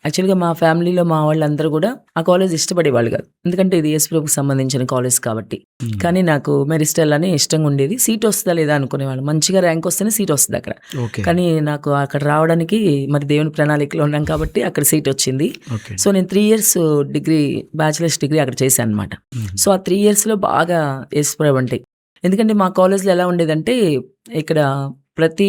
యాక్చువల్‌గా మా ఫ్యామిలీలో మా వాళ్ళందరూ గూడా ఆ కాలేజ్ ఇష్టపడేవాళ్ళు గాదు. ఎందుకంటే ఇది యేసుప్రభుకి సంబంధించిన కాలేజ్ కాబట్టి. హ్మ్. కానీ నాకు మెరిస్టల్ అని ఇష్టంగా ఉండేది. సీట్ వస్తదా లేదా అనుకునేవాళ్ళం. మంచిగా ర్యాంక్ వస్తేనే సీట్ వస్తదక్కడ. ఓకే. కానీ నాకు అక్కడ రావడానికి మరి దేవుని ప్రణాళికలో ఉన్నాం కాబట్టి అక్కడ సీట్ వచ్చింది. ఓకే. సో, నేను 3 ఇయర్స్ డిగ్రీ బ్యాచిలర్స్ డిగ్రీ అక్కడ చేశాననమాట. హుహు. సో, ఆ 3 ఇయర్స్‌లో బాగా యేసుప్రభు అంటే ఎందుకంటే మా కాలేజ్‌లో ఎలా ఉండేదంటే ఇక్కడ ప్రతి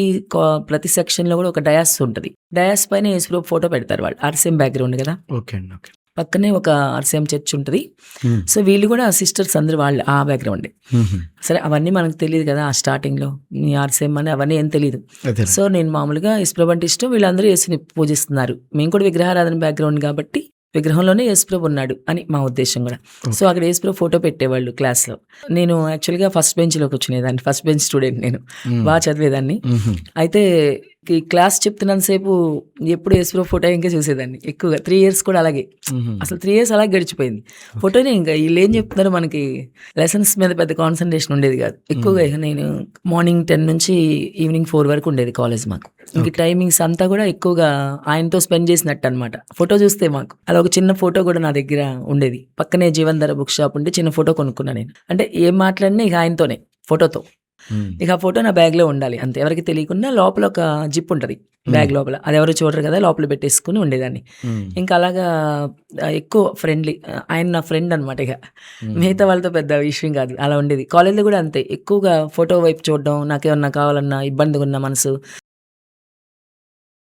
ప్రతి సెక్షన్‌లో గూడా ఒక డయాస్ ఉంటది. డయాస్ పైన యేసుప్రభు ఫోటో పెడతారు వాళ్ళు. ఆర్‌సీఎం బ్యాక్‌గ్రౌండ్ గదా! ఓకే అండి. ఓకే. పక్కనే ఒక ఆర్‌సీఎం చర్చ్ ఉంటది. హ్మ్. సో, వీళ్ళు గూడా సిస్టర్స్ అందరూ వాళ్ళు ఆ బ్యాక్‌గ్రౌండే. హుహు. సరే అవన్నీ మనకు తెలీదు గదా! ఆ స్టార్టింగ్‌లో. ఈ ఆర్‌సీఎం అని అవన్నీ ఏం తెలీదు. అదేలే. సో, నేను మామూలుగా యేసుప్రభు అంటే ఇష్టం. వీళ్ళందరూ యేసుని పూజిస్తున్నారు. మేము కూడా విగ్రహారాధన బ్యాక్‌గ్రౌండ్ గాబట్టి విగ్రహంలోనే యేసుప్రభు ఉన్నాడు అని మా ఉద్దేశ్యం గూడా. So, okay. అక్కడ యేసుప్రభు ఫోటో పెట్టేవాళ్ళు క్లాస్‌లో. నేను యాక్చువల్‌గా ఫస్ట్ బెంచ్‌లో కూర్చునేదాన్ని. ఫస్ట్ బెంచ్ స్టూడెంట్ నేను. హ్మ్. చదివేదాన్ని. హుహు. అయితే ఈ క్లాస్ చెప్తున్నంత సేపు ఎప్పుడు యేసుప్రభు ఫోటో ఇంకే చూసేదాన్ని ఎక్కువగా. 3 ఇయర్స్ కూడా అలాగే. హుహు. అసలు 3 ఇయర్స్ అలాగే గడిచిపోయింది. ఓకే. ఫోటోనే ఇంకా ఈళ్ళేం చెప్తున్నారో మనకి లెసన్స్ మీద పెద్ద కాన్సంట్రేషన్ ఉండేది కాదు. ఎక్కువగా హ్మ్. ఇక నేను మార్నింగ్ 10 నుంచి ఈవినింగ్ 4 వరకు ఉండేది కాలేజ్ మాకు. ఇంక ఓకే. టైమింగ్స్ అంతా కూడా ఎక్కువగా ఆయనతో స్పెండ్ చేసినట్టనమాట. ఫోటో చూస్తే మాకు. అదొక చిన్న ఫోటో కూడా నా దగ్గర ఉండేది. పక్కనే జీవన్‌ధర బుక్ షాప్ ఉంటే చిన్న ఫోటో కొనుక్కున్నా నేను. అంటే ఏం మాట్లాడినా ఇక ఆయనతోనే ఫోటోతో. హ్మ్. ఇక ఆ ఫోటో నా బ్యాగ్‌లో ఉండాలి అంతే. ఎవరికీ తెలియకుండా లోపల ఒక జిప్ ఉంటది. హ్మ్. బ్యాగ్ లోపల. అదెవరు చూడరు కదా! లోపల పెట్టేసుకొని ఉండేదాన్ని. హ్మ్. ఇంకా అలాగా ఎక్కువ ఫ్రెండ్లీ ఆయన నా ఫ్రెండ్ అనమాట ఇగ. హ్మ్. మిగతా వాళ్ళతో పెద్ద విషయం కాదు. అలా ఉండేది. కాలేజ్‌లో కూడా అంతే. ఎక్కువగా ఫోటో వైపు చూడడం, నాకేమన్నా కావాలన్నా ఇబ్బందిగున్న మనసు